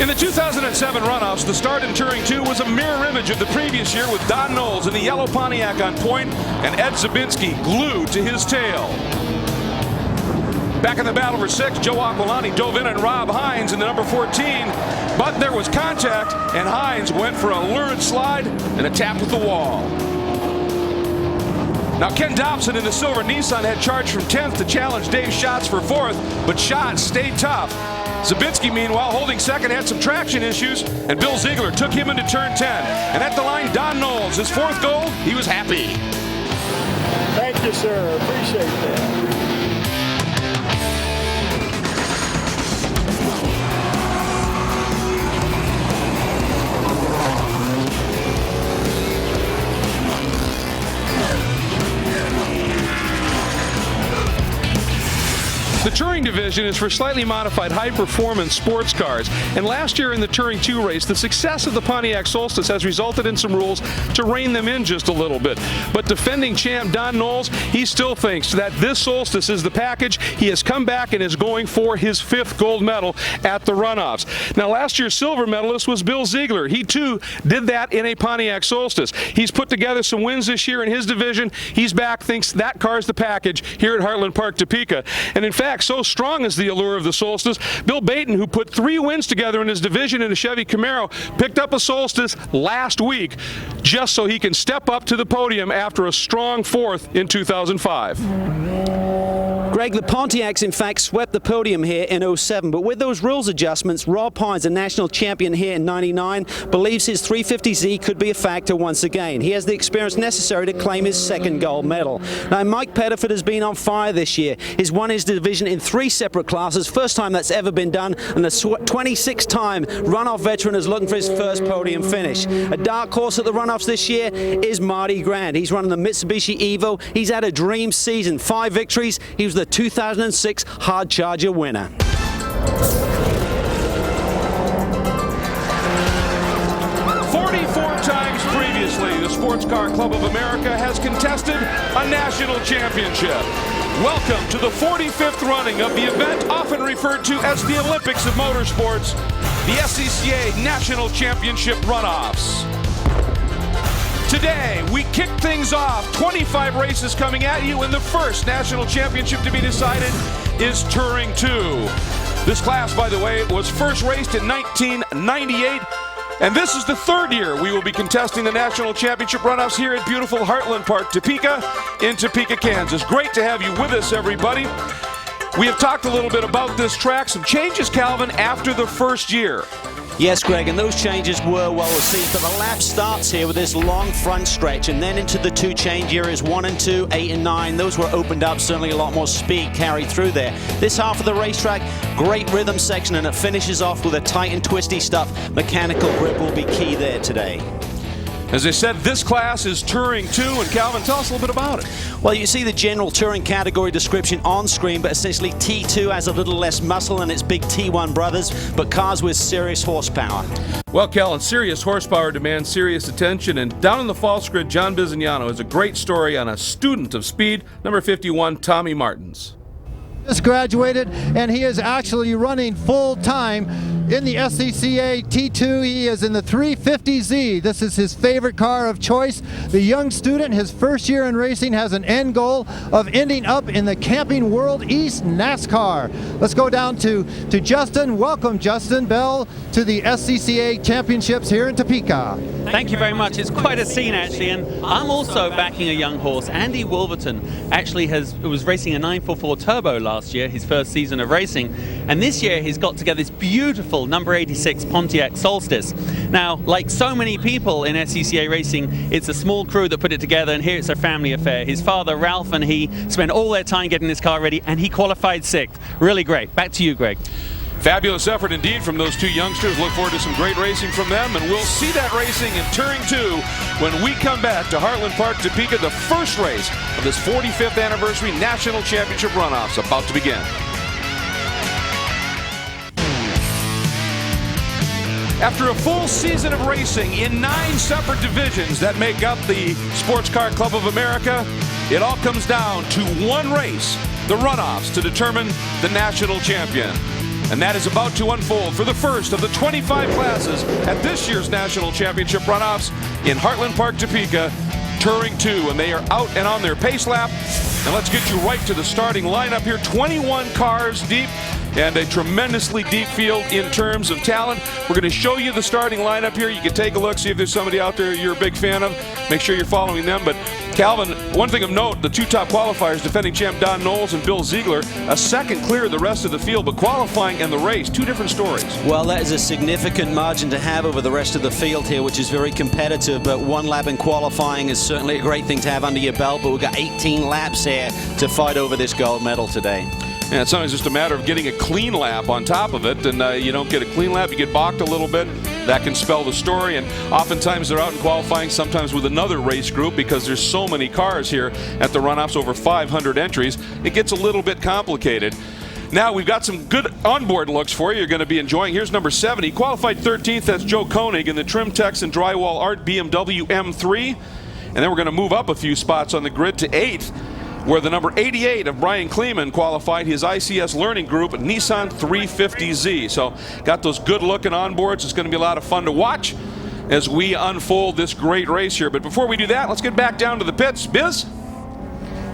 In the 2007 runoffs, the start in Touring 2 was a mirror image of the previous year with Don Knowles in the yellow Pontiac on point and Ed Zabinski glued to his tail. Back in the battle for 6, Joe Aquilani dove in on Rob Hines in the number 14, but there was contact and Hines went for a lurid slide and a tap with the wall. Now Ken Dobson in the silver Nissan had charged from 10th to challenge Dave Schatz for 4th, but Schatz stayed tough. Zabinski, meanwhile, holding second, had some traction issues, and Bill Ziegler took him into turn 10. And at the line, Don Knowles, his 4th goal, he was happy. Thank you, sir. Appreciate that. The Touring division is for slightly modified high-performance sports cars, and last year in the Touring 2 race, the success of the Pontiac Solstice has resulted in some rules to rein them in just a little bit. But defending champ Don Knowles, he still thinks that this Solstice is the package. He has come back and is going for his 5th gold medal at the runoffs. Now, last year's silver medalist was Bill Ziegler. He, too, did that in a Pontiac Solstice. He's put together some wins this year in his division. He's back, thinks that car's the package here at Heartland Park, Topeka. And in fact, so strong is the allure of the Solstice, Bill Baton, who put 3 wins together in his division in a Chevy Camaro, picked up a Solstice last week just so he can step up to the podium after a strong 4th in 2005. Greg, the Pontiacs, in fact, swept the podium here in 07, but with those rules adjustments, Rob Hines, a national champion here in 99, believes his 350Z could be a factor once again. He has the experience necessary to claim his 2nd gold medal. Now, Mike Pettiford has been on fire this year. He's won his division in 3 separate classes, first time that's ever been done, and the 26th-time runoff veteran is looking for his first podium finish. A dark horse at the runoffs this year is Marty Grant. He's running the Mitsubishi Evo. He's had a dream season, 5 victories. He was the 2006 Hard Charger winner. 44 times previously, the Sports Car Club of America has contested a national championship. Welcome to the 45th running of the event often referred to as the Olympics of Motorsports, the SCCA National Championship Runoffs. Today, we kick things off. 25 races coming at you, and the first national championship to be decided is Touring 2. This class, by the way, was first raced in 1998, and this is the 3rd year we will be contesting the national championship runoffs here at beautiful Heartland Park, Topeka, in Topeka, Kansas. Great to have you with us, everybody. We have talked a little bit about this track. Some changes, Calvin, after the first year. Yes, Greg, and those changes were well received, but the lap starts here with this long front stretch, and then into the 2 change areas, 1 and 2, 8 and 9. Those were opened up, certainly a lot more speed carried through there. This half of the racetrack, great rhythm section, and it finishes off with a tight and twisty stuff. Mechanical grip will be key there today. As I said, this class is Touring 2, and Calvin, tell us a little bit about it. Well, you see the general Touring category description on screen, but essentially T2 has a little less muscle than its big T1 brothers, but cars with serious horsepower. Well, Cal, and serious horsepower demands serious attention, and down in the false grid, John Bizignano has a great story on a student of speed, number 51, Tommy Martins. Just graduated, and he is actually running full-time in the SCCA T2. He is in the 350Z. This is his favorite car of choice. The young student, his first year in racing, has an end goal of ending up in the Camping World East NASCAR. Let's go down to Justin. Welcome, Justin Bell, to the SCCA Championships here in Topeka. Thank you very much. It's quite a scene, actually, and I'm also backing a young horse. Andy Wolverton actually was racing a 944 Turbo last year, his first season of racing, and this year he's got together this beautiful number 86 Pontiac Solstice. Now, like so many people in SCCA racing, it's a small crew that put it together, and here it's a family affair. His father, Ralph, and he spent all their time getting this car ready, and he qualified 6th. Really great. Back to you, Greg. Fabulous effort indeed from those 2 youngsters. Look forward to some great racing from them, and we'll see that racing in Touring 2 when we come back to Heartland Park, Topeka, the first race of this 45th anniversary National Championship Runoffs about to begin. After a full season of racing in 9 separate divisions that make up the Sports Car Club of America, it all comes down to one race, the runoffs, to determine the national champion. And that is about to unfold for the first of the 25 classes at this year's National Championship Runoffs in Heartland Park, Topeka, Touring 2. And they are out and on their pace lap. And let's get you right to the starting lineup here. 21 cars deep and a tremendously deep field in terms of talent. We're going to show you the starting lineup here. You can take a look, see if there's somebody out there you're a big fan of. Make sure you're following them. But Calvin, one thing of note, the two top qualifiers, defending champ Don Knowles and Bill Ziegler, a second clear of the rest of the field, but qualifying and the race, two different stories. Well, that is a significant margin to have over the rest of the field here, which is very competitive, but one lap in qualifying is certainly a great thing to have under your belt, but we've got 18 laps here to fight over this gold medal today. And it's sometimes just a matter of getting a clean lap on top of it, and you don't get a clean lap, you get balked a little bit. That can spell the story, and oftentimes they're out in qualifying, sometimes with another race group, because there's so many cars here at the runoffs, over 500 entries. It gets a little bit complicated. Now we've got some good onboard looks for you. You're going to be enjoying. Here's number 7. He qualified 13th. That's Joe Koenig in the Trim Tex and Drywall Art BMW M3. And then we're going to move up a few spots on the grid to 8th, where the number 88 of Brian Kleeman qualified his ICS Learning Group Nissan 350Z. So got those good looking onboards. It's going to be a lot of fun to watch as we unfold this great race here. But before we do that, let's get back down to the pits. Biz?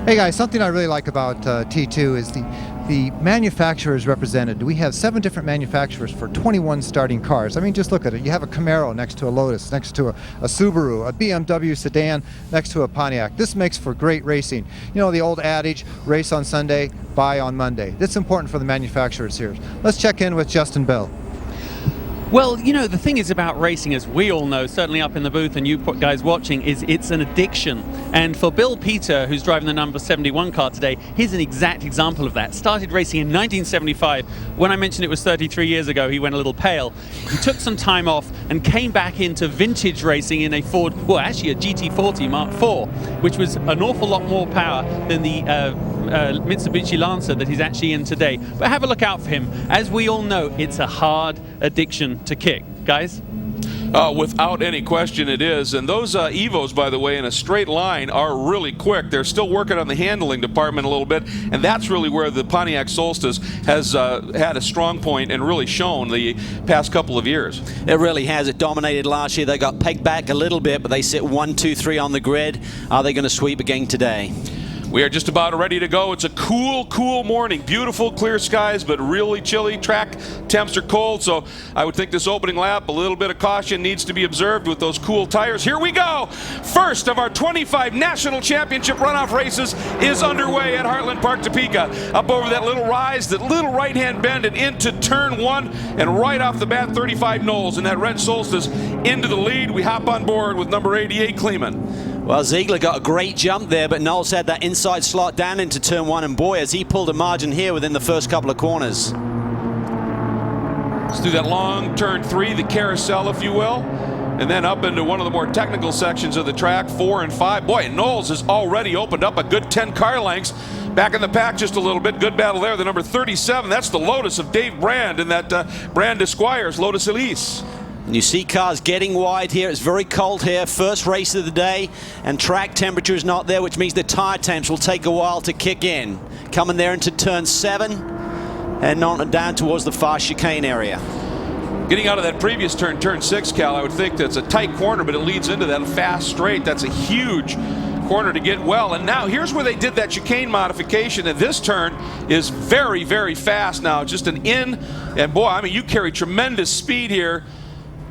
Hey guys, something I really like about T2 is the manufacturers represented. We have 7 different manufacturers for 21 starting cars. I mean, just look at it. You have a Camaro next to a Lotus, next to a Subaru, a BMW sedan next to a Pontiac. This makes for great racing. You know the old adage, race on Sunday, buy on Monday. That's important for the manufacturers here. Let's check in with Justin Bell. Well, you know, the thing is about racing, as we all know, certainly up in the booth and you guys watching, is it's an addiction. And for Bill Peter, who's driving the number 71 car today, here's an exact example of that. Started racing in 1975. When I mentioned it was 33 years ago, he went a little pale. He took some time off and came back into vintage racing in a Ford, well, actually a GT40 Mark IV, which was an awful lot more power than the Mitsubishi Lancer that he's actually in today. But have a look out for him. As we all know, it's a hard addiction to kick. Guys? Without any question it is. And those Evos, by the way, in a straight line are really quick. They're still working on the handling department a little bit, and that's really where the Pontiac Solstice has had a strong point and really shown the past couple of years. It really has. It dominated last year. They got pegged back a little bit, but they sit 1, 2, 3 on the grid. Are they going to sweep again today? We are just about ready to go. It's a cool morning. Beautiful, clear skies, but really chilly. Track temps are cold, so I would think this opening lap, a little bit of caution needs to be observed with those cool tires. Here we go. First of our 25 National Championship runoff races is underway at Heartland Park, Topeka. Up over that little rise, that little right-hand bend, and into turn 1, and right off the bat, 35 Knowles, and that red Solstice into the lead. We hop on board with number 88, Kleeman. Well, Ziegler got a great jump there, but Knowles had that inside slot down into turn 1, and boy, has he pulled a margin here within the first couple of corners. Let's do that long turn 3, the carousel, if you will, and then up into one of the more technical sections of the track, 4 and 5. Boy, Knowles has already opened up a good 10 car lengths. Back in the pack just a little bit. Good battle there. The number 37, that's the Lotus of Dave Brand, and that Brand Esquire's Lotus Elise. You see cars getting wide here. It's very cold here. First race of the day, and track temperature is not there, which means the tire temps will take a while to kick in. Coming there into turn 7 and on down towards the far chicane area. Getting out of that previous turn, turn 6, Cal, I would think that's a tight corner, but it leads into that fast straight. That's a huge corner to get well. And now here's where they did that chicane modification, and this turn is very fast now. Just an in, and boy, I mean, you carry tremendous speed here.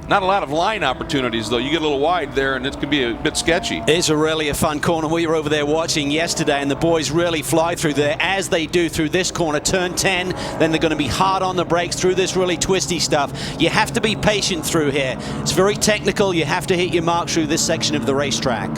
Not a lot of line opportunities, though. You get a little wide there, and it can be a bit sketchy. It's a fun corner. We were over there watching yesterday, and the boys really fly through there, as they do through this corner. Turn 10, then they're going to be hard on the brakes through this really twisty stuff. You have to be patient through here. It's very technical. You have to hit your mark through this section of the racetrack.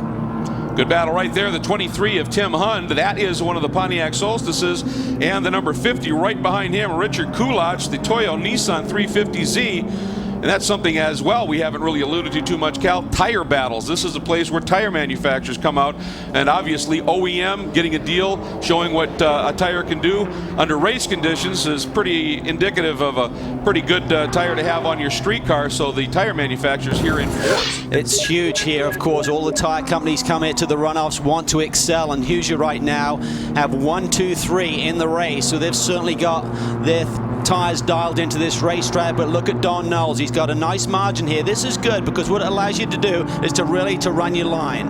Good battle right there. The 23 of Tim Hund. That is one of the Pontiac Solstices. And the number 50 right behind him, Richard Kulach, the Toyo Nissan 350Z. And that's something as well we haven't really alluded to too much, Cal. Tire battles. This is a place where tire manufacturers come out, and obviously OEM getting a deal, showing what a tire can do under race conditions is pretty indicative of a pretty good tire to have on your street car. So the tire manufacturers here in force. It's huge here, of course. All the tire companies come here to the runoffs, want to excel, and Hoosier right now have 1, 2, 3 in the race. So they've certainly got their tires dialed into this racetrack, but look at Don Knowles. He's got a nice margin here. This is good because what it allows you to do is to really run your line.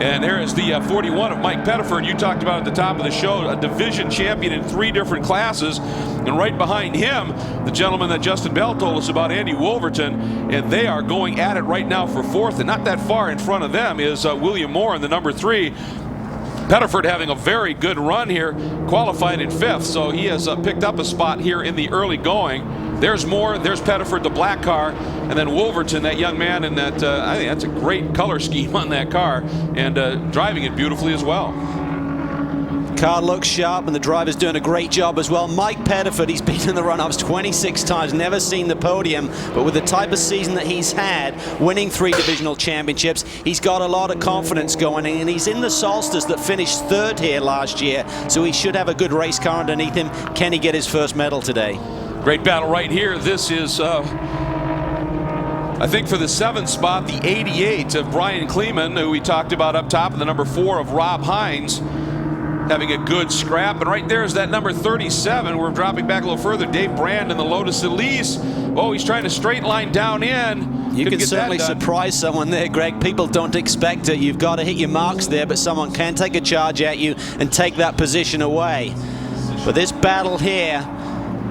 And there is the 41 of Mike Pettiford. You talked about at the top of the show, a division champion in 3 different classes. And right behind him, the gentleman that Justin Bell told us about, Andy Wolverton. And they are going at it right now for 4th. And not that far in front of them is William Moore in the number 3. Pettiford having a very good run here, qualified in 5th. So he has picked up a spot here in the early going. There's Moore, there's Pettiford, the black car, and then Wolverton, that young man, and that I think that's a great color scheme on that car, and driving it beautifully as well. Car looks sharp, and the driver's doing a great job as well. Mike Pettiford, he's been in the run-ups 26 times, never seen the podium, but with the type of season that he's had, winning 3 divisional championships, he's got a lot of confidence going in, and he's in the Solstice that finished 3rd here last year, so he should have a good race car underneath him. Can he get his first medal today? Great battle right here. This is, I think, for the 7th spot, the 88 of Brian Kleeman, who we talked about up top, and the number 4 of Rob Hines, having a good scrap. And right there is that number 37. We're dropping back a little further. Dave Brand in the Lotus Elise. Oh, he's trying to straight line down in. You can certainly surprise someone there, Greg. People don't expect it. You've got to hit your marks there, but someone can take a charge at you and take that position away. But this battle here,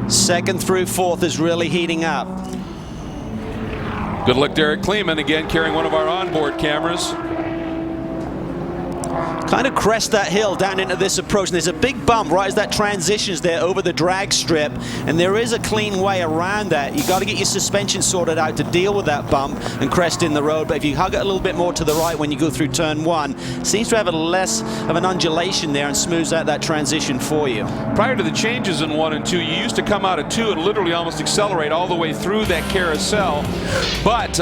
2nd through 4th, is really heating up. Good look, Derek Kleeman, again carrying one of our onboard cameras. Kind of crest that hill down into this approach, and there's a big bump right as that transitions there over the drag strip, and there is a clean way around that. You got to get your suspension sorted out to deal with that bump and crest in the road, but if you hug it a little bit more to the right when you go through turn 1, it seems to have a less of an undulation there and smooths out that transition for you. Prior to the changes in 1 and 2, you used to come out of 2 and literally almost accelerate all the way through that carousel, but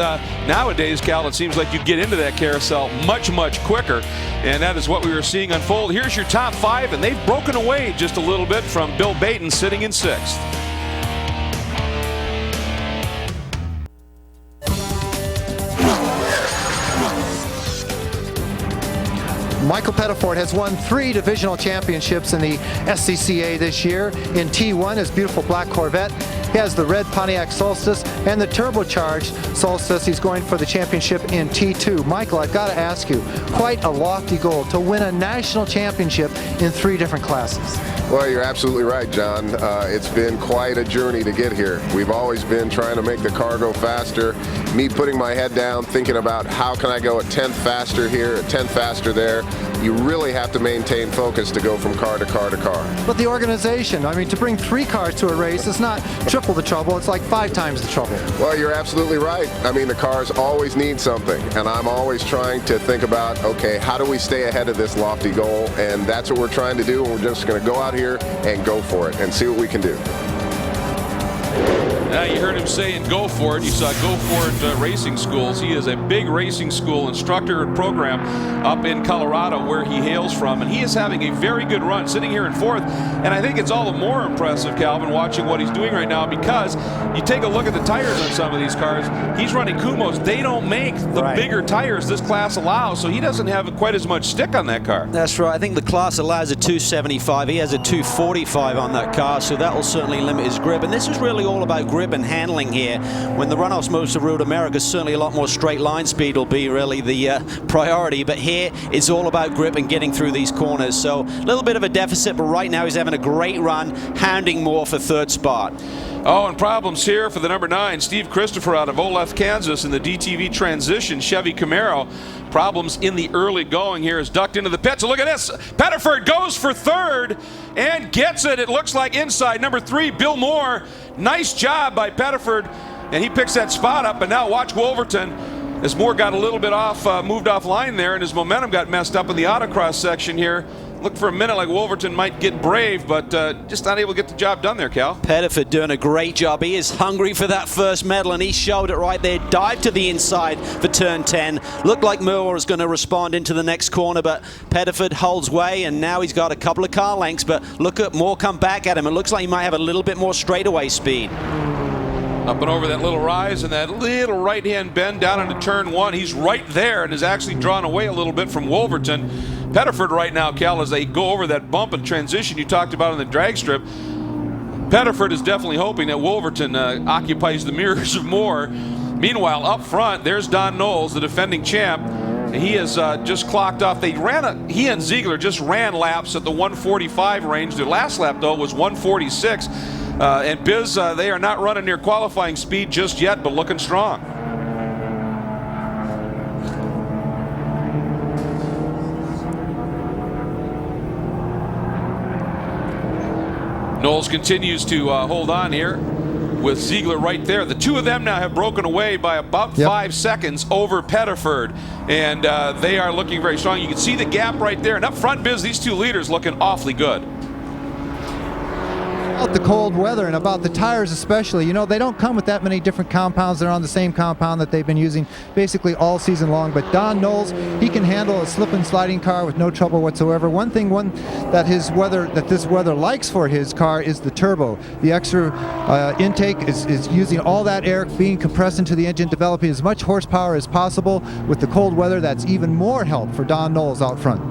nowadays, Cal, it seems like you get into that carousel much quicker, and that is what we were seeing unfold. Here's your top 5, and they've broken away just a little bit from Bill Baton sitting in 6th. Michael Pettiford has won 3 divisional championships in the SCCA this year. In T1, his beautiful black Corvette. He has the red Pontiac Solstice and the turbocharged Solstice. He's going for the championship in T2. Michael, I've got to ask you, quite a lofty goal to win a national championship in 3 different classes. Well, you're absolutely right, John. It's been quite a journey to get here. We've always been trying to make the car go faster. Me putting my head down, thinking about how can I go a 10th faster here, a 10th faster there. You really have to maintain focus to go from car to car to car. But the organization, I mean, to bring 3 cars to a race, it's not triple the trouble, it's like 5 times the trouble. Well, you're absolutely right. I mean, the cars always need something, and I'm always trying to think about, okay, how do we stay ahead of this lofty goal? And that's what we're trying to do, and we're just going to go out here and go for it and see what we can do. Now you heard him saying go for it. You saw Go For It Racing Schools. He is a big racing school instructor and program up in Colorado where he hails from, and he is having a very good run sitting here in 4th. And I think it's all the more impressive, Calvin, watching what he's doing right now, because you take a look at the tires on some of these cars. He's running Kumos. They don't make the bigger tires this class allows, so he doesn't have quite as much stick on that car. That's right. I think the class allows a 275. He has a 245 on that car, so that will certainly limit his grip. And this is really all about grip and handling here. When the runoffs moves to Road America, certainly a lot more straight line speed will be really the priority, but here it's all about grip and getting through these corners. So a little bit of a deficit, but right now he's having a great run, hounding Moore for 3rd spot. Oh, and problems here for the number 9, Steve Christopher out of Olathe, Kansas, in the DTV Transition Chevy Camaro. Problems in the early going here, is ducked into the pits. So look at this. Pettiford goes for 3rd and gets it. It looks like inside number 3, Bill Moore. Nice job by Pettiford, and he picks that spot up. And now watch Wolverton, as Moore got a little bit off, moved off line there, and his momentum got messed up in the autocross section here. Looked for a minute like Wolverton might get brave, but just not able to get the job done there, Cal. Pettiford doing a great job. He is hungry for that first medal, and he showed it right there. Dived to the inside for turn 10. Looked like Moore was going to respond into the next corner, but Pettiford holds way, and now he's got a couple of car lengths, but look at Moore come back at him. It looks like he might have a little bit more straightaway speed. Up and over that little rise and that little right-hand bend down into turn 1. He's right there and is actually drawn away a little bit from Wolverton. Pettiford right now, Cal, as they go over that bump and transition you talked about in the drag strip, Pettiford is definitely hoping that Wolverton occupies the mirrors more. Meanwhile, up front, there's Don Knowles, the defending champ. He has just clocked off. He and Ziegler just ran laps at the 145 range. Their last lap, though, was 146. And Biz, they are not running near qualifying speed just yet, but looking strong. Knowles continues to hold on here with Ziegler right there. The two of them now have broken away by about 5 seconds over Pettiford, and they are looking very strong. You can see the gap right there. And up front, Biz, these two leaders looking awfully good. About the cold weather and about the tires especially, you know, they don't come with that many different compounds. They're on the same compound that they've been using basically all season long. But Don Knowles, he can handle a slip and sliding car with no trouble whatsoever. One thing that this weather likes for his car is the turbo. The extra intake is using all that air being compressed into the engine, developing as much horsepower as possible. With the cold weather, that's even more help for Don Knowles out front.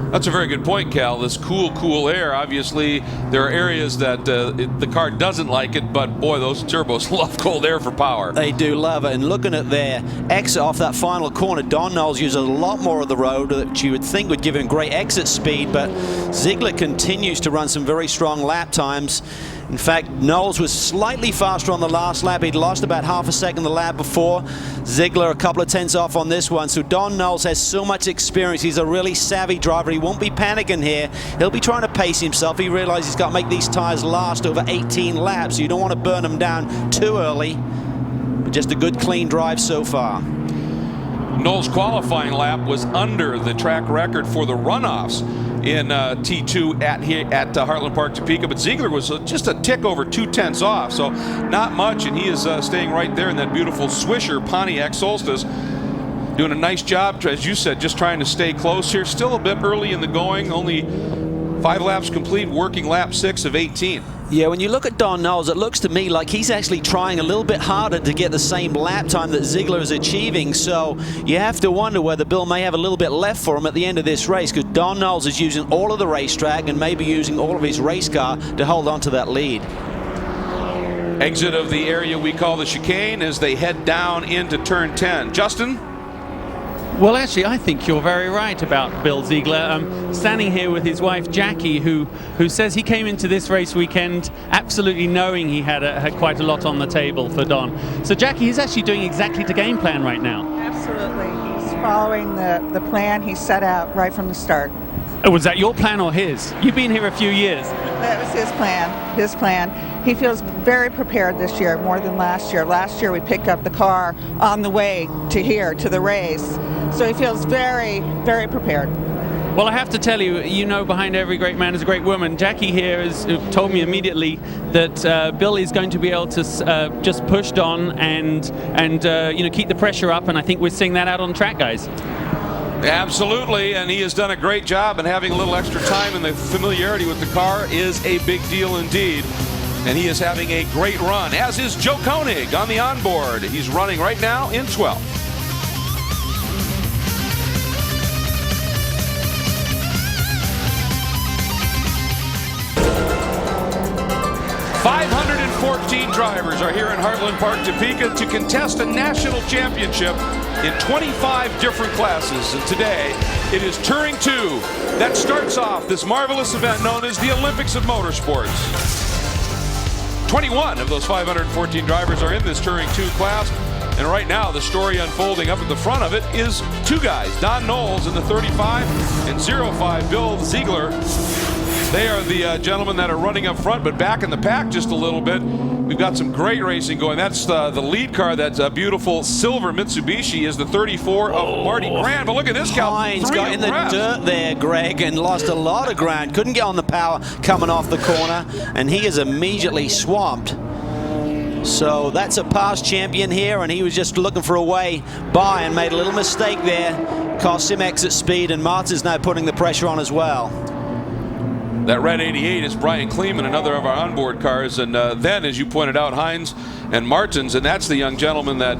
That's a very good point, Cal. This cool air, obviously, there are areas that the car doesn't like it, but boy, those turbos love cold air for power. They do love it, and looking at their exit off that final corner, Don Knowles uses a lot more of the road, which you would think would give him great exit speed, but Ziegler continues to run some very strong lap times. In fact, Knowles was slightly faster on the last lap. He'd lost about half a second the lap before. Ziegler a couple of tenths off on this one. So Don Knowles has so much experience. He's a really savvy driver. He won't be panicking here. He'll be trying to pace himself. He realizes he's got to make these tires last over 18 laps. So you don't want to burn them down too early. But just a good, clean drive so far. Knowles' qualifying lap was under the track record for the runoffs in T2 at Heartland Park, Topeka, but Ziegler was just a tick over 2/10 off, so not much, and he is staying right there in that beautiful Swisher Pontiac Solstice, doing a nice job, as you said, just trying to stay close here. Still a bit early in the going, only 5 laps complete, working lap 6 of 18. Yeah, when you look at Don Knowles, it looks to me like he's actually trying a little bit harder to get the same lap time that Ziegler is achieving. So you have to wonder whether Bill may have a little bit left for him at the end of this race, because Don Knowles is using all of the racetrack and maybe using all of his race car to hold on to that lead. Exit of the area we call the chicane as they head down into turn 10. Justin? Well, actually, I think you're very right about Bill Ziegler. I'm standing here with his wife, Jackie, who says he came into this race weekend absolutely knowing he had quite a lot on the table for Don. So, Jackie, he's actually doing exactly the game plan right now. Absolutely. He's following the plan he set out right from the start. Oh, was that your plan or his? You've been here a few years. That was his plan. His plan. He feels very prepared this year, more than last year. Last year we picked up the car on the way to here, to the race. So he feels very, very prepared. Well, I have to tell you, you know, behind every great man is a great woman. Jackie here has told me immediately that Bill is going to be able to just push Don and you know, keep the pressure up, and I think we're seeing that out on track, guys. Absolutely, and he has done a great job, and having a little extra time and the familiarity with the car is a big deal indeed. And he is having a great run, as is Joe Koenig on the onboard. He's running right now in 12th. 514 drivers are here in Heartland Park, Topeka to contest a national championship in 25 different classes. And today, it is Touring 2 that starts off this marvelous event known as the Olympics of Motorsports. 21 of those 514 drivers are in this Touring 2 class. And right now, the story unfolding up at the front of it is two guys, Don Knowles in the 35 and 05, Bill Ziegler. They are the gentlemen that are running up front, but back in the pack just a little bit. We've got some great racing going. That's the lead car. That's a beautiful silver Mitsubishi is the 34 of Marty Grant. But look at this, Cal. Hines got in the dirt there, Greg, and lost a lot of ground. Couldn't get on the power coming off the corner, and he is immediately swamped. So that's a past champion here, and he was just looking for a way by and made a little mistake there. Cost him exit speed, and Martin's now putting the pressure on as well. That red 88 is Brian Kleeman, another of our onboard cars. And then, as you pointed out, Hines and Martins, and that's the young gentleman that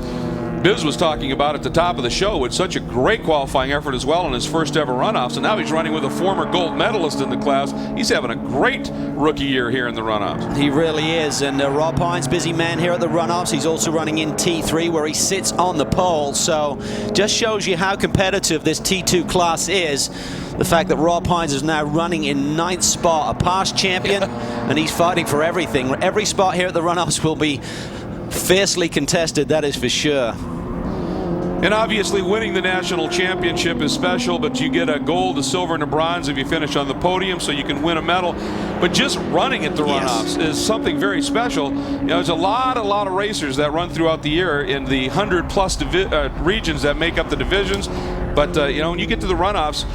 Biz was talking about at the top of the show with such a great qualifying effort as well in his first ever runoffs, and now he's running with a former gold medalist in the class. He's having a great rookie year here in the runoffs. He really is, and Rob Hines, busy man here at the runoffs. He's also running in T3 where he sits on the pole, so just shows you how competitive this T2 class is. The fact that Rob Hines is now running in 9th spot, a past champion, and he's fighting for everything. Every spot here at the runoffs will be fiercely contested, that is for sure. And obviously winning the national championship is special, but you get a gold, a silver, and a bronze if you finish on the podium, so you can win a medal. But just running at the runoffs is something very special. You know, there's a lot of racers that run throughout the year in the 100+ regions that make up the divisions. But you know, when you get to the runoffs,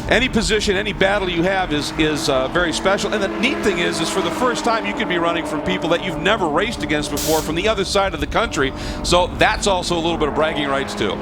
any position, any battle you have is very special. And the neat thing is for the first time you could be running from people that you've never raced against before from the other side of the country. So that's also a little bit of bragging rights too.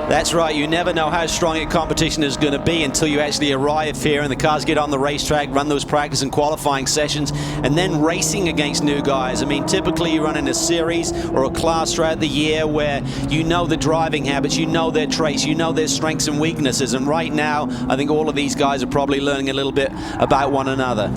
That's right. You never know how strong a competition is going to be until you actually arrive here and the cars get on the racetrack, run those practice and qualifying sessions, and then racing against new guys. I mean, typically you run in a series or a class throughout the year where you know the driving habits, you know their traits, you know their strengths and weaknesses. And right now, I think all of these guys are probably learning a little bit about one another.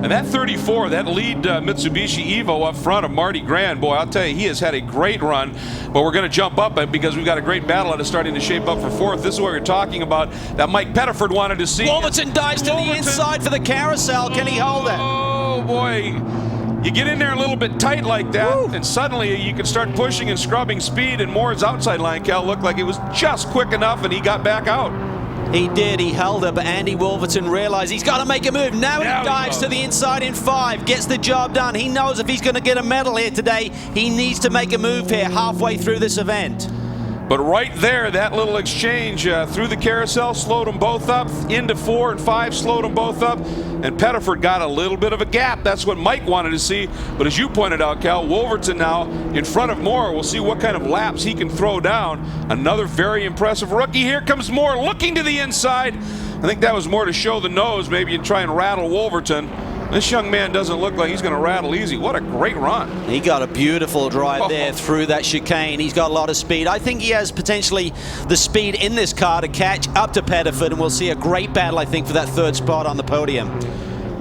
And that 34, that lead Mitsubishi Evo up front of Marty Grand, boy, I'll tell you, he has had a great run. But we're going to jump up because we've got a great battle that is starting to shape up for 4th. This is what we're talking about that Mike Pettiford wanted to see. Wolverton dives to the inside for the carousel. Can he hold it? Oh, boy. You get in there a little bit tight like that, and suddenly you can start pushing and scrubbing speed, and Moore's outside line, Cal, looked like it was just quick enough, and he got back out. He did. He held it, but Andy Wolverton realized he's got to make a move. Now he dives to the inside in 5, gets the job done. He knows if he's going to get a medal here today, he needs to make a move here halfway through this event. But right there, that little exchange through the carousel slowed them both up. Into 4 and 5 slowed them both up. And Pettiford got a little bit of a gap. That's what Mike wanted to see. But as you pointed out, Cal, Wolverton now in front of Moore. We'll see what kind of laps he can throw down. Another very impressive rookie. Here comes Moore looking to the inside. I think that was more to show the nose, maybe, and try and rattle Wolverton. This young man doesn't look like he's going to rattle easy. What a great run. He got a beautiful drive there through that chicane. He's got a lot of speed. I think he has potentially the speed in this car to catch up to Pettiford, and we'll see a great battle, I think, for that 3rd spot on the podium.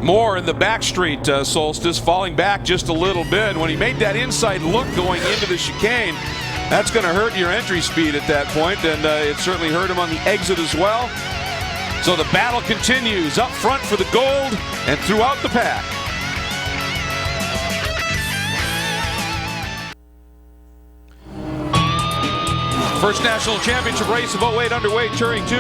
Moore in the backstreet, Solstice, falling back just a little bit. When he made that inside look going into the chicane, that's going to hurt your entry speed at that point, and it certainly hurt him on the exit as well. So the battle continues up front for the gold and throughout the pack. First national championship race of 08 underway, Touring 2.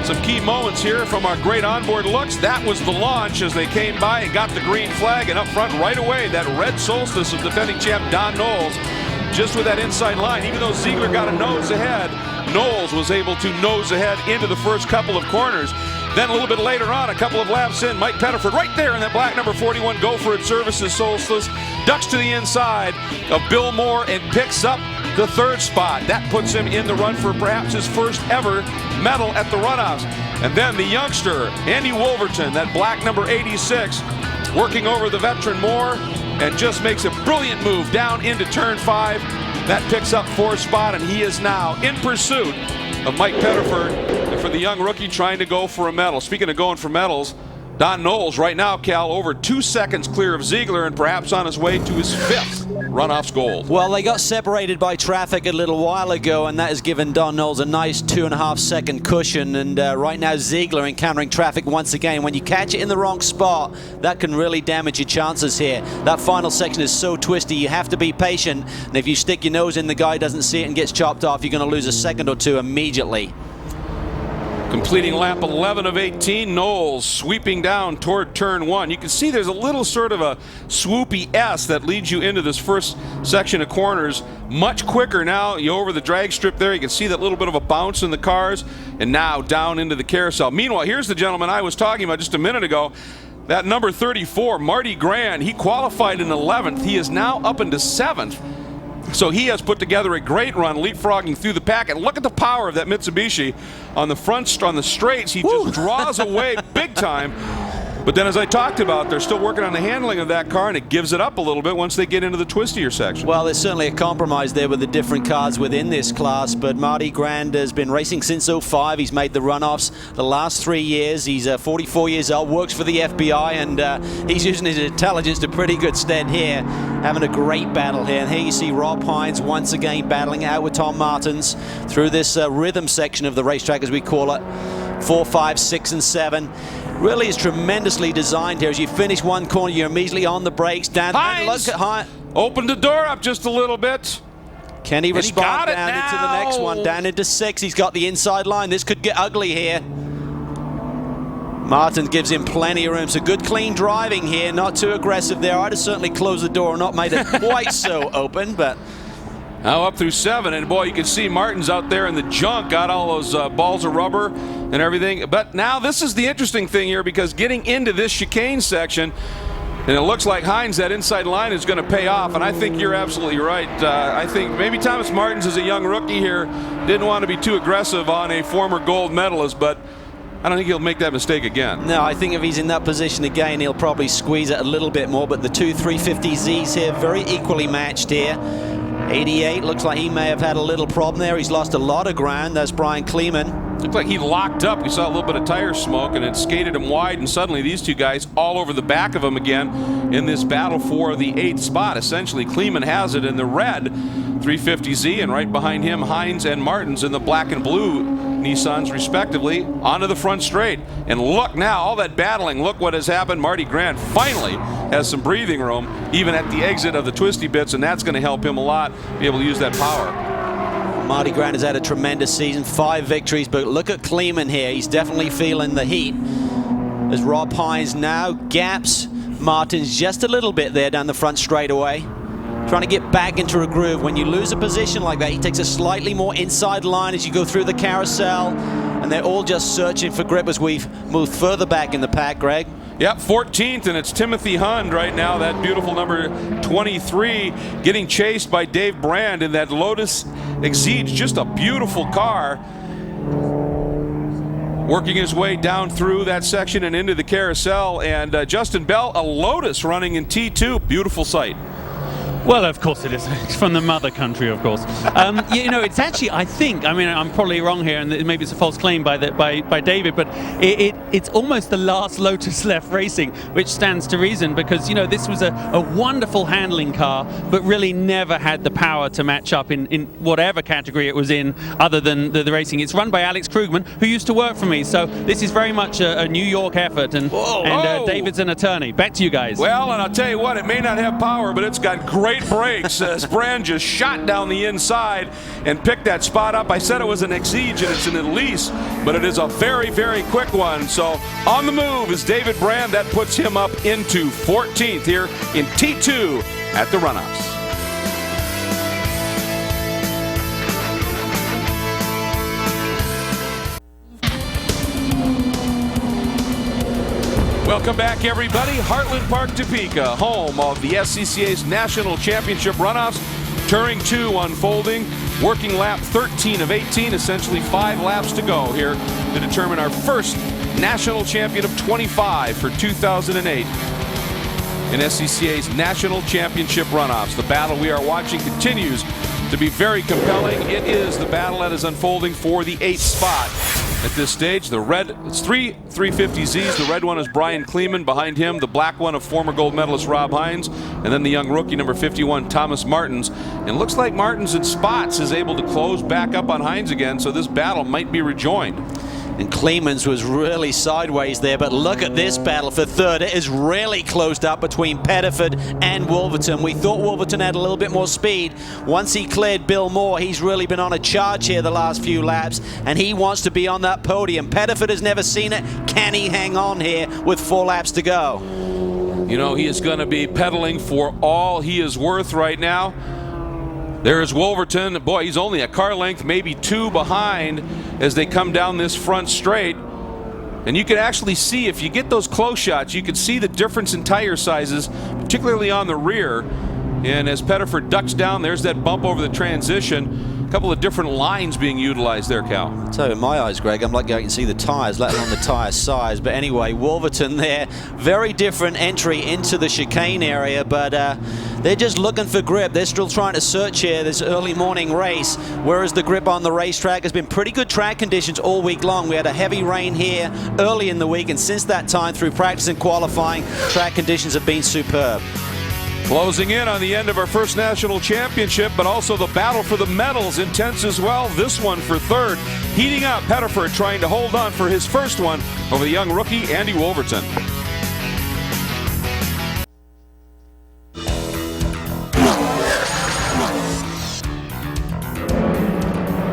Some key moments here from our great onboard looks. That was the launch as they came by and got the green flag, and up front right away, that red Solstice of defending champ Don Knowles, just with that inside line. Even though Ziegler got a nose ahead, Knowles was able to nose ahead into the first couple of corners. Then a little bit later on, a couple of laps in, Mike Pettiford right there in that black number 41 Go For It Services Solstice ducks to the inside of Bill Moore and picks up the 3rd spot. That puts him in the run for perhaps his first ever medal at the runoffs. And then the youngster, Andy Wolverton, that black number 86, working over the veteran Moore and just makes a brilliant move down into turn 5. That picks up 4th spot, and he is now in pursuit of Mike Pettiford, and for the young rookie trying to go for a medal. Speaking of going for medals, Don Knowles right now, Cal, over 2 seconds clear of Ziegler and perhaps on his way to his 5th runoffs gold. Well, they got separated by traffic a little while ago, and that has given Don Knowles a nice 2.5 second cushion. And right now, Ziegler encountering traffic once again. When you catch it in the wrong spot, that can really damage your chances here. That final section is so twisty, you have to be patient. And if you stick your nose in, the guy doesn't see it and gets chopped off, you're going to lose a second or 2 immediately. Completing lap 11 of 18, Knowles sweeping down toward turn 1. You can see there's a little sort of a swoopy S that leads you into this first section of corners. Much quicker now. You over the drag strip there, you can see that little bit of a bounce in the cars, and now down into the carousel. Meanwhile, here's the gentleman I was talking about just a minute ago. That number 34, Marty Grand, he qualified in 11th. He is now up into 7th. So he has put together a great run, leapfrogging through the pack. And look at the power of that Mitsubishi on the front, on the straights. He just draws away big time. But then, as I talked about, they're still working on the handling of that car, and it gives it up a little bit once they get into the twistier section. Well, there's certainly a compromise there with the different cars within this class, but Marty Grand has been racing since '05. He's made the runoffs the last 3 years. He's 44 years old, works for the FBI, and he's using his intelligence to pretty good extent here, having a great battle here. And here you see Rob Hines once again battling out with Tom Martins through this rhythm section of the racetrack, as we call it. 4, 5, 6, and 7. Really is tremendously designed here. As you finish one corner, you're immediately on the brakes. Down. Hines! Look at Hines. Open the door up just a little bit. Can he respond down into the next one? Down into 6. He's got the inside line. This could get ugly here. Martin gives him plenty of room. So good, clean driving here. Not too aggressive there. I'd have certainly closed the door and not made it quite so open, but... Now up through 7, and boy, you can see Martin's out there in the junk, got all those balls of rubber and everything. But now this is the interesting thing here, because getting into this chicane section, and it looks like Hines, that inside line is going to pay off, and I think you're absolutely right. I think maybe Thomas Martins, as a young rookie here, didn't want to be too aggressive on a former gold medalist, but I don't think he'll make that mistake again. No, I think if he's in that position again, he'll probably squeeze it a little bit more, but the two 350Zs here, very equally matched here. 88, looks like he may have had a little problem there. He's lost a lot of ground. That's Brian Kleeman. Looked like he locked up. We saw a little bit of tire smoke, and it skated him wide, and suddenly these two guys all over the back of him again in this battle for the 8th spot. Essentially, Kleeman has it in the red 350Z, and right behind him, Hines and Martins in the black and blue Nissans, respectively, onto the front straight. And look now, all that battling, look what has happened. Marty Grant finally has some breathing room, even at the exit of the twisty bits, and that's going to help him a lot, be able to use that power. Marty Grant has had a tremendous season, 5 victories, but look at Kleeman here. He's definitely feeling the heat. As Rob Hines now gaps Martins just a little bit there down the front straightaway. Trying to get back into a groove. When you lose a position like that, he takes a slightly more inside line as you go through the carousel, and they're all just searching for grip as we've moved further back in the pack, Greg. Yep, 14th, and it's Timothy Hund right now, that beautiful number 23, getting chased by Dave Brand in that Lotus Exige, just a beautiful car. Working his way down through that section and into the carousel, and Justin Bell, a Lotus running in T2, beautiful sight. Well, of course it is. It's from the mother country, of course. You know, it's actually, I think, I mean, I'm probably wrong here, and maybe it's a false claim by David, but it's almost the last Lotus left racing, which stands to reason, because, you know, this was a wonderful handling car, but really never had the power to match up in whatever category it was in, other than the racing. It's run by Alex Krugman, who used to work for me, so this is very much a New York effort, and David's an attorney. Back to you guys. Well, and I'll tell you what, it may not have power, but it's got great brakes as Brand just shot down the inside and picked that spot up. I said it was an Exige and it's an Elise, but it is a very, very quick one. So on the move is David Brand. That puts him up into 14th here in T2 at the Runoffs. Welcome back, everybody. Heartland Park, Topeka, home of the SCCA's National Championship Runoffs. Touring 2 unfolding. Working lap 13 of 18, essentially 5 laps to go here to determine our first national champion of 25 for 2008 in SCCA's National Championship Runoffs. The battle we are watching continues to be very compelling. It is the battle that is unfolding for the 8th spot. At this stage, the red, it's 3 350Zs. The red one is Brian Kleeman. Behind him, the black one of former gold medalist Rob Hines. And then the young rookie, number 51, Thomas Martins. And it looks like Martins in spots is able to close back up on Hines again, so this battle might be rejoined. And Kleeman's was really sideways there, but look at this battle for third. It is really closed up between Pettiford and Wolverton. We thought Wolverton had a little bit more speed. Once he cleared Bill Moore, he's really been on a charge here the last few laps, and he wants to be on that podium. Pettiford has never seen it. Can he hang on here with 4 laps to go? You know, he is going to be pedaling for all he is worth right now. There is Wolverton. Boy, he's only a car length, maybe 2 behind as they come down this front straight. And you can actually see, if you get those close shots, you can see the difference in tire sizes, particularly on the rear. And as Pettiford ducks down, there's that bump over the transition. couple of different lines being utilized there, Cal. So in my eyes, Greg, I'm lucky I can see the tyres, let alone the tyre size. But anyway, Wolverton there, very different entry into the chicane area, but they're just looking for grip. They're still trying to search here this early morning race, whereas the grip on the racetrack has been pretty good track conditions all week long. We had a heavy rain here early in the week, and since that time through practice and qualifying, track conditions have been superb. Closing in on the end of our first national championship, but also the battle for the medals intense as well. This one for third. Heating up, Pettiford trying to hold on for his first one over the young rookie Andy Wolverton.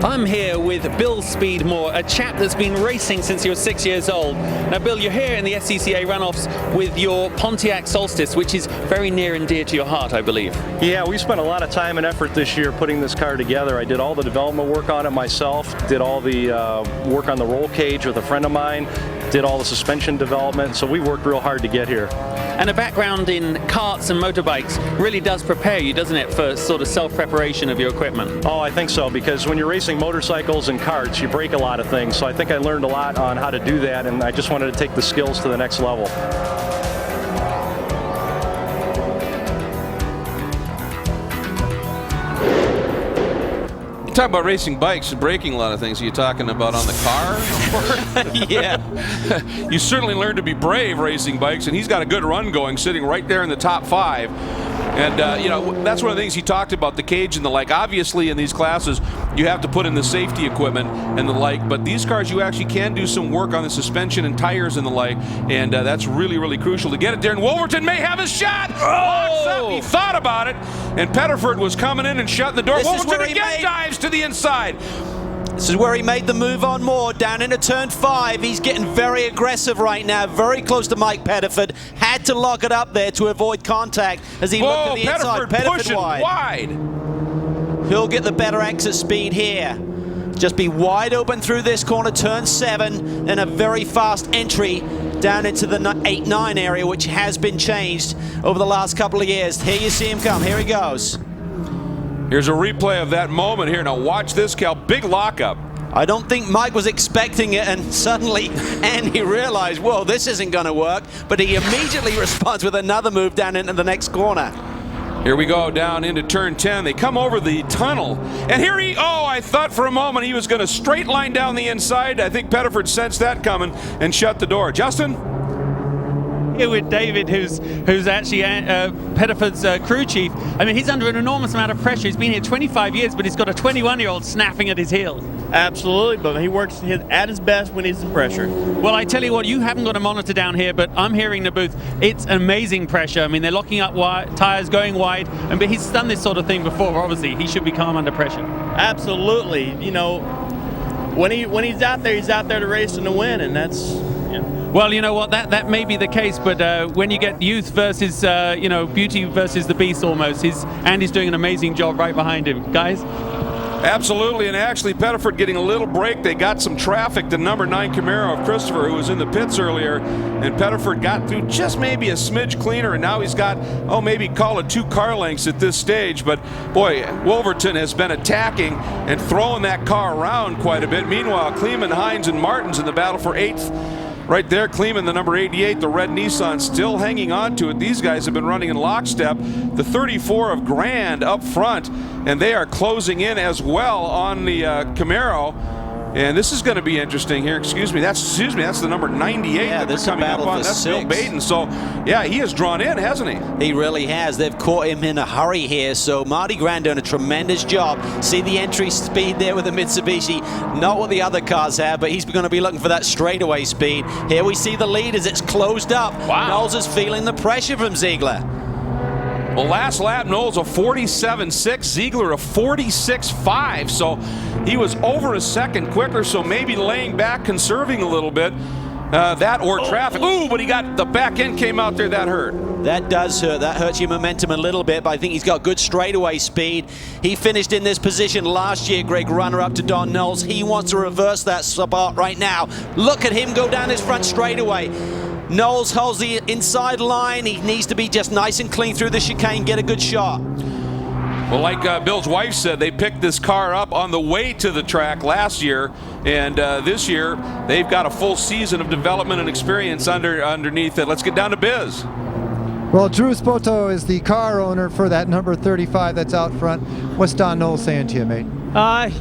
I'm here with Bill Speedmore, a chap that's been racing since he was 6 years old. Now, Bill, you're here in the SCCA Runoffs with your Pontiac Solstice, which is very near and dear to your heart, I believe. Yeah, we spent a lot of time and effort this year putting this car together. I did all the development work on it myself, did all the work on the roll cage with a friend of mine, did all the suspension development, so we worked real hard to get here. And a background in karts and motorbikes really does prepare you, doesn't it, for sort of self-preparation of your equipment? Oh, I think so, because when you're racing motorcycles and karts, you break a lot of things. So I think I learned a lot on how to do that, and I just wanted to take the skills to the next level. Talk about racing bikes and breaking a lot of things. Are you talking about on the car? Yeah. You certainly learned to be brave racing bikes, and he's got a good run going, sitting right there in the top 5. And, you know, that's one of the things he talked about, the cage and the like. Obviously, in these classes, you have to put in the safety equipment and the like. But these cars, you actually can do some work on the suspension and tires and the like. And that's really, really crucial to get it there. And Wolverton may have a shot. Locks up. He thought about it. And Pettiford was coming in and shutting the door. Wolverton again dives to the inside. This is where he made the move on more, down into turn 5. He's getting very aggressive right now, very close to Mike Pettiford. Had to lock it up there to avoid contact as he looked at the inside. Pettiford pushing wide. He'll get the better exit speed here. Just be wide open through this corner, turn 7, and a very fast entry down into the 8-9 area, which has been changed over the last couple of years. Here you see him come. Here he goes. Here's a replay of that moment here. Now watch this, Cal. Big lockup. I don't think Mike was expecting it, and suddenly Andy realized, whoa, this isn't going to work. But he immediately responds with another move down into the next corner. Here we go down into turn 10. They come over the tunnel. And here I thought for a moment he was going to straight line down the inside. I think Pettiford sensed that coming and shut the door. Justin? Here with David, who's actually Pettiford's crew chief. I mean, he's under an enormous amount of pressure. He's been here 25 years, but he's got a 21-year-old snapping at his heels. Absolutely, but he works at his best when he's in pressure. Well, I tell you what, you haven't got a monitor down here, but I'm hearing the booth. It's amazing pressure. I mean, they're locking up tires, going wide, but he's done this sort of thing before. Obviously, he should be calm under pressure. Absolutely. You know, when he's out there to race and to win, and that's. Well, you know what, that may be the case, but when you get youth versus, beauty versus the beast almost, Andy's doing an amazing job right behind him. Guys? Absolutely, and actually Pettiford getting a little break. They got some traffic. The number 9 Camaro of Christopher, who was in the pits earlier, and Pettiford got through just maybe a smidge cleaner, and now he's got, maybe call it 2 car lengths at this stage. But boy, Wolverton has been attacking and throwing that car around quite a bit. Meanwhile, Kleeman, Hines, and Martin's in the battle for 8th. Right there, Kleeman, the number 88, the red Nissan, still hanging on to it. These guys have been running in lockstep. The 34 of Grand up front, and they are closing in as well on the Camaro. And this is going to be interesting here. Excuse me, that's the number 98 that they're coming up on. That's Bill Baden. So, yeah, he has drawn in, hasn't he? He really has. They've caught him in a hurry here. So Marty Grand doing a tremendous job. See the entry speed there with the Mitsubishi. Not what the other cars have, but he's going to be looking for that straightaway speed. Here we see the lead as it's closed up. Wow. Knowles is feeling the pressure from Ziegler. Well, last lap, Knowles a 47.6, Ziegler a 46.5, so he was over a second quicker, so maybe laying back, conserving a little bit, that or traffic. Ooh, but he got, the back end came out there, that hurt. That does hurt. That hurts your momentum a little bit, but I think he's got good straightaway speed. He finished in this position last year, Greg, runner-up to Don Knowles. He wants to reverse that spot right now. Look at him go down his front straightaway. Knowles holds the inside line. He needs to be just nice and clean through the chicane, get a good shot. Well, like Bill's wife said, they picked this car up on the way to the track last year, and this year they've got a full season of development and experience underneath it. Let's get down to biz. Well, Drew Spoto is the car owner for that number 35 that's out front. What's Don Knowles saying to you, mate?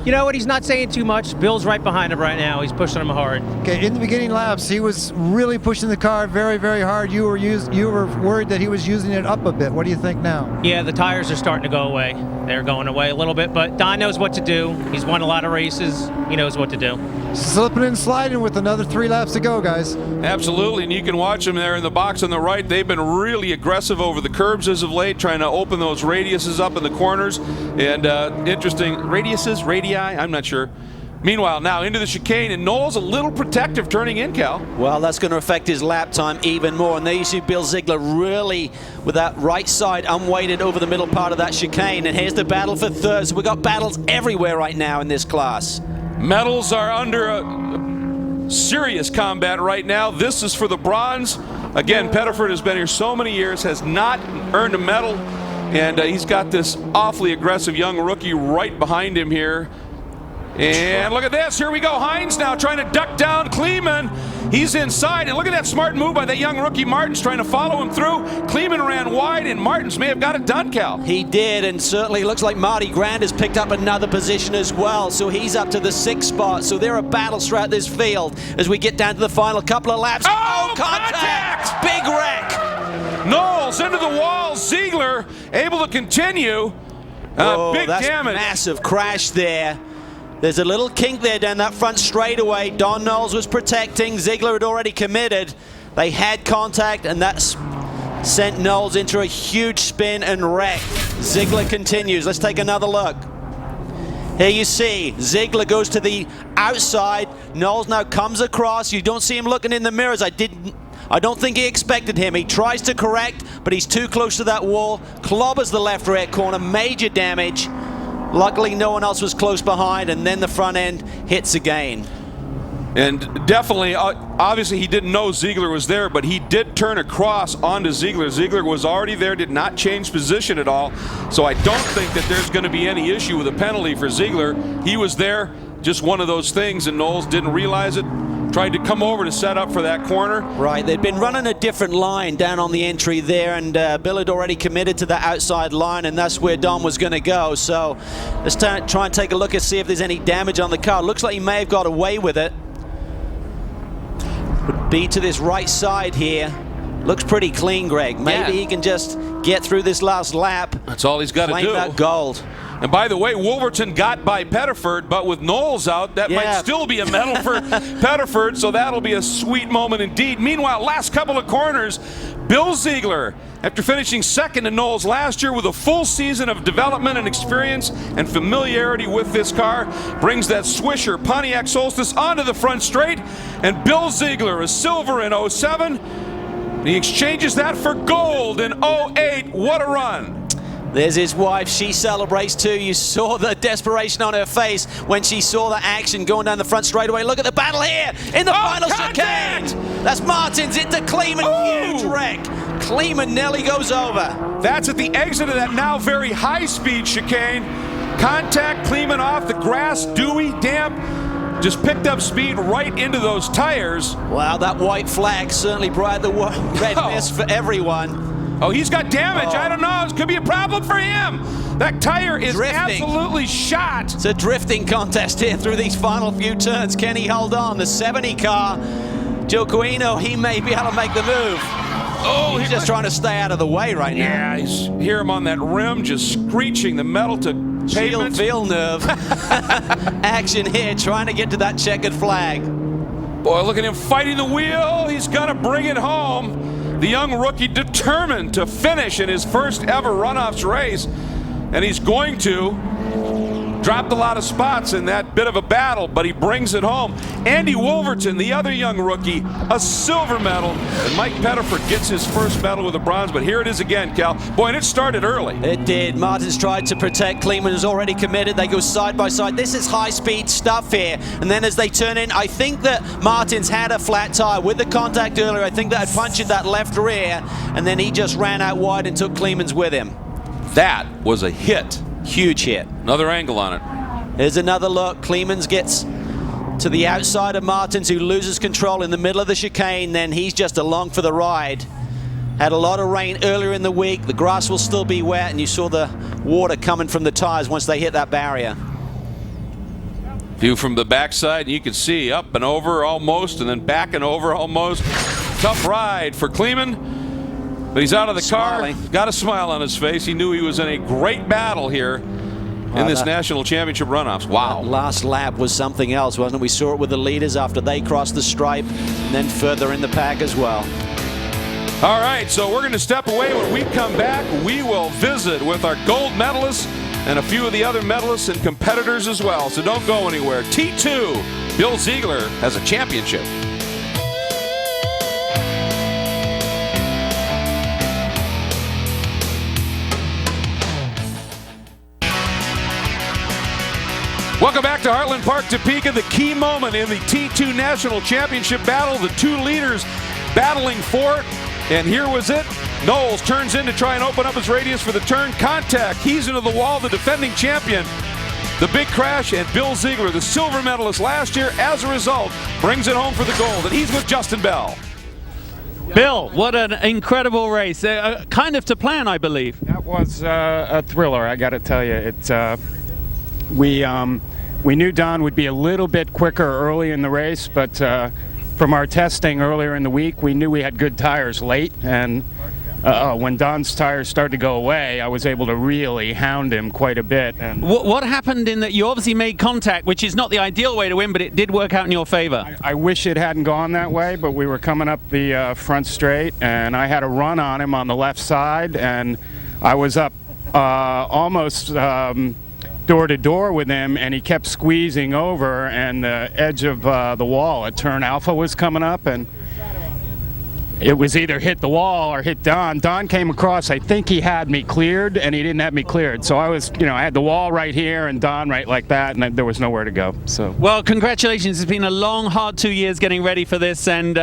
You know what? He's not saying too much. Bill's right behind him right now. He's pushing him hard. Okay, in the beginning laps, he was really pushing the car very, very hard. You were worried that he was using it up a bit. What do you think now? Yeah, the tires are starting to go away. They're going away a little bit, but Don knows what to do. He's won a lot of races. He knows what to do. Slipping and sliding with another 3 laps to go, guys. Absolutely, and you can watch them there in the box on the right. They've been really aggressive over the curbs as of late, trying to open those radiuses up in the corners. And interesting, radiuses, radii, I'm not sure. Meanwhile, now into the chicane, and Knowles a little protective turning in, Cal. Well, that's going to affect his lap time even more. And there you see Bill Ziegler really with that right side unweighted over the middle part of that chicane. And here's the battle for third. So we've got battles everywhere right now in this class. Medals are under a serious combat right now. This is for the bronze. Again, Pettiford has been here so many years, has not earned a medal. And he's got this awfully aggressive young rookie right behind him here. And look at this. Here we go. Hines now trying to duck down Kleeman. He's inside. And look at that smart move by that young rookie Martins trying to follow him through. Kleeman ran wide, and Martins may have got it done, Cal. He did, and certainly looks like Marty Grand has picked up another position as well. So he's up to the 6th spot. So there are battles throughout this field as we get down to the final couple of laps. Oh, contact! Big wreck! Knowles into the wall. Ziegler able to continue. Big that's damage. Massive crash there. There's a little kink there down that front straightaway. Don Knowles was protecting. Ziegler had already committed. They had contact, and that's sent Knowles into a huge spin and wreck. Ziegler continues. Let's take another look. Here you see Ziegler goes to the outside. Knowles now comes across. You don't see him looking in the mirrors. I don't think he expected him. He tries to correct, but he's too close to that wall. Clobbers the left rear corner. Major damage. Luckily, no one else was close behind, and then the front end hits again. And definitely, obviously, he didn't know Ziegler was there, but he did turn across onto Ziegler. Ziegler was already there, did not change position at all. So I don't think that there's going to be any issue with a penalty for Ziegler. He was there, just one of those things, and Knowles didn't realize it. Tried to come over to set up for that corner. Right, they'd been running a different line down on the entry there, and Bill had already committed to the outside line, and that's where Don was going to go. So let's try and take a look and see if there's any damage on the car. Looks like he may have got away with it. Would be to this right side here. Looks pretty clean, Greg. Maybe he can just get through this last lap. That's all he's got to do. Claim that gold. And by the way, Wolverton got by Pettiford, but with Knowles out, that might still be a medal for Pettiford, so that'll be a sweet moment indeed. Meanwhile, last couple of corners, Bill Ziegler, after finishing second to Knowles last year with a full season of development and experience and familiarity with this car, brings that Swisher Pontiac Solstice onto the front straight, and Bill Ziegler is silver in 07. He exchanges that for gold in 08. What a run. There's his wife. She celebrates too. You saw the desperation on her face when she saw the action going down the front straightaway. Look at the battle here in the final chicane. That's Martins into Kleeman. Huge wreck. Kleeman nearly goes over. That's at the exit of that now very high-speed chicane. Contact, Kleeman off. The grass, dewy, damp. Just picked up speed right into those tires. Wow, that white flag certainly brought the red mist for everyone. Oh, he's got damage. I don't know. It could be a problem for him. That tire is absolutely shot. It's a drifting contest here through these final few turns. Can he hold on? The 70 car, Joe Coino, he may be able to make the move. Oh, he's just trying to stay out of the way right now. Yeah, you hear him on that rim just screeching the metal to pavement. Villeneuve. Action here, trying to get to that checkered flag. Boy, look at him fighting the wheel. He's going to bring it home. The young rookie determined to finish in his first ever Runoffs race, and he's going to. Dropped a lot of spots in that bit of a battle, but he brings it home. Andy Wolverton, the other young rookie, a silver medal, and Mike Pettiford gets his first medal with a bronze, but here it is again, Cal. Boy, and it started early. It did. Martins tried to protect. Kleeman was already committed. They go side by side. This is high-speed stuff here, and then as they turn in, I think that Martins had a flat tire with the contact earlier. I think that had punctured that left rear, and then he just ran out wide and took Kleeman's with him. That was a hit. Huge hit. Another angle on it. Here's another look. Clemens gets to the outside of Martins, who loses control in the middle of the chicane. Then he's just along for the ride. Had a lot of rain earlier in the week. The grass will still be wet, and you saw the water coming from the tires once they hit that barrier. View from the backside, and you can see up and over almost, and then back and over almost. Tough ride for Kleeman, but he's out of the car. Got a smile on his face. He knew he was in a great battle here in this national championship runoffs. Wow. That last lap was something else, wasn't it? We saw it with the leaders after they crossed the stripe, and then further in the pack as well. All right, so we're going to step away. When we come back, we will visit with our gold medalists and a few of the other medalists and competitors as well. So don't go anywhere. T2, Bill Ziegler has a championship. Welcome back to Heartland Park, Topeka. The key moment in the T2 National Championship battle. The two leaders battling for it. And here was it. Knowles turns in to try and open up his radius for the turn. Contact. He's into the wall, the defending champion. The big crash, and Bill Ziegler, the silver medalist last year, as a result, brings it home for the gold. And he's with Justin Bell. Bill, what an incredible race. Kind of to plan, I believe. That was a thriller, I got to tell you. We knew Don would be a little bit quicker early in the race, but from our testing earlier in the week, we knew we had good tires late, and when Don's tires started to go away, I was able to really hound him quite a bit. And what happened in that you obviously made contact, which is not the ideal way to win, but it did work out in your favor? I wish it hadn't gone that way, but we were coming up the front straight, and I had a run on him on the left side, and I was up almost door to door with him, and he kept squeezing over, and the edge of the wall at turn alpha was coming up, and it was either hit the wall or hit Don. Don came across, I think he had me cleared, and he didn't have me cleared. So I was, I had the wall right here and Don right like that, and there was nowhere to go. So. Well, congratulations. It's been a long, hard 2 years getting ready for this, and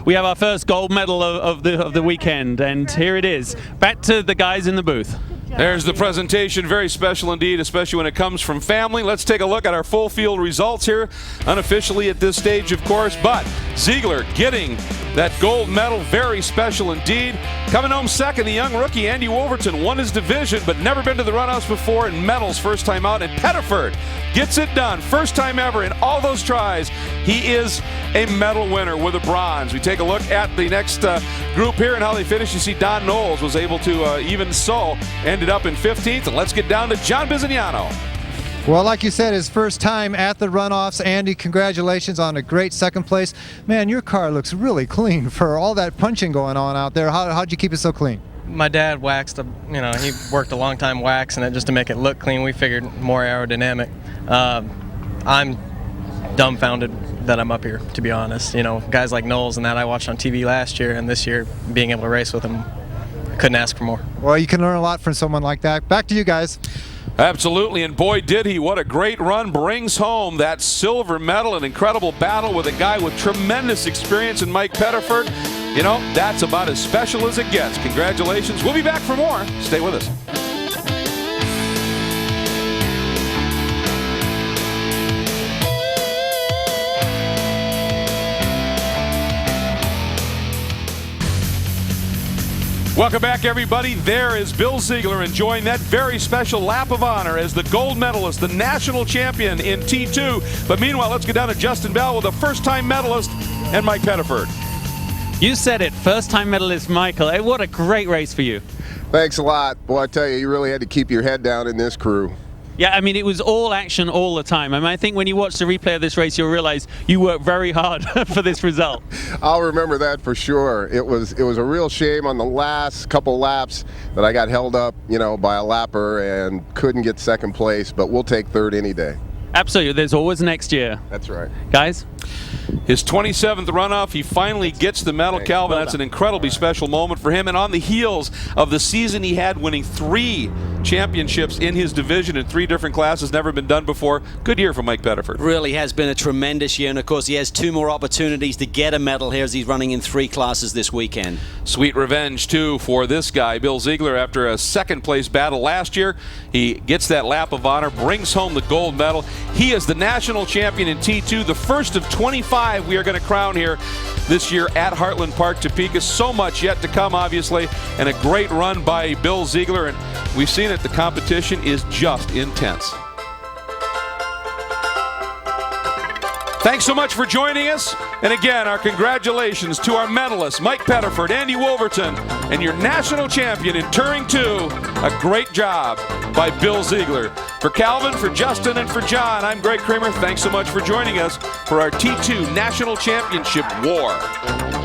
we have our first gold medal of the weekend, and here it is. Back to the guys in the booth. There's the presentation, very special indeed, especially when it comes from family. Let's take a look at our full field results here, unofficially at this stage, of course, but Ziegler getting that gold medal, very special indeed. Coming home second, the young rookie Andy Wolverton won his division, but never been to the runoffs before, and medals first time out, and Pettiford gets it done, first time ever in all those tries. He is a medal winner with a bronze. We take a look at the next group here and how they finish. You see Don Knowles was able to even so ended up in 15th, and let's get down to John Bizignano. Well, like you said, his first time at the runoffs. Andy, congratulations on a great second place. Man, your car looks really clean for all that punching going on out there. How'd you keep it so clean? My dad waxed, he worked a long time waxing it just to make it look clean. We figured more aerodynamic. I'm dumbfounded that I'm up here, to be honest. Guys like Knowles and that I watched on TV last year, and this year being able to race with him, couldn't ask for more. Well, you can learn a lot from someone like that. Back to you guys. Absolutely, and boy did he. What a great run. Brings home that silver medal. An incredible battle with a guy with tremendous experience in Mike Pettiford. That's about as special as it gets. Congratulations. We'll be back for more. Stay with us. Welcome back, everybody. There is Bill Ziegler enjoying that very special lap of honor as the gold medalist, the national champion in T2. But meanwhile, let's get down to Justin Bell with a first-time medalist and Mike Pettiford. You said it, first-time medalist Michael. Hey, what a great race for you. Thanks a lot. Boy, I tell you, you really had to keep your head down in this crew. Yeah, it was all action all the time. I think when you watch the replay of this race, you'll realize you worked very hard for this result. I'll remember that for sure. It was a real shame on the last couple laps that I got held up, by a lapper and couldn't get second place, but we'll take third any day. Absolutely. There's always next year. That's right. Guys? His 27th runoff, he finally gets the medal, Calvin. That's an incredibly special moment for him. And on the heels of the season he had, winning 3 championships in his division in 3 different classes, never been done before. Good year for Mike Pettiford. Really has been a tremendous year, and of course he has 2 more opportunities to get a medal here as he's running in 3 classes this weekend. Sweet revenge, too, for this guy, Bill Ziegler. After a second-place battle last year, he gets that lap of honor, brings home the gold medal. He is the national champion in T2, the first of 25 we are going to crown here this year at Heartland Park, Topeka. So much yet to come, obviously, and a great run by Bill Ziegler, and we've seen it. The competition is just intense. Thanks so much for joining us. And again, our congratulations to our medalists, Mike Pettiford, Andy Wolverton, and your national champion in Touring 2. A great job by Bill Ziegler. For Calvin, for Justin, and for John, I'm Greg Kramer. Thanks so much for joining us for our T2 National Championship War.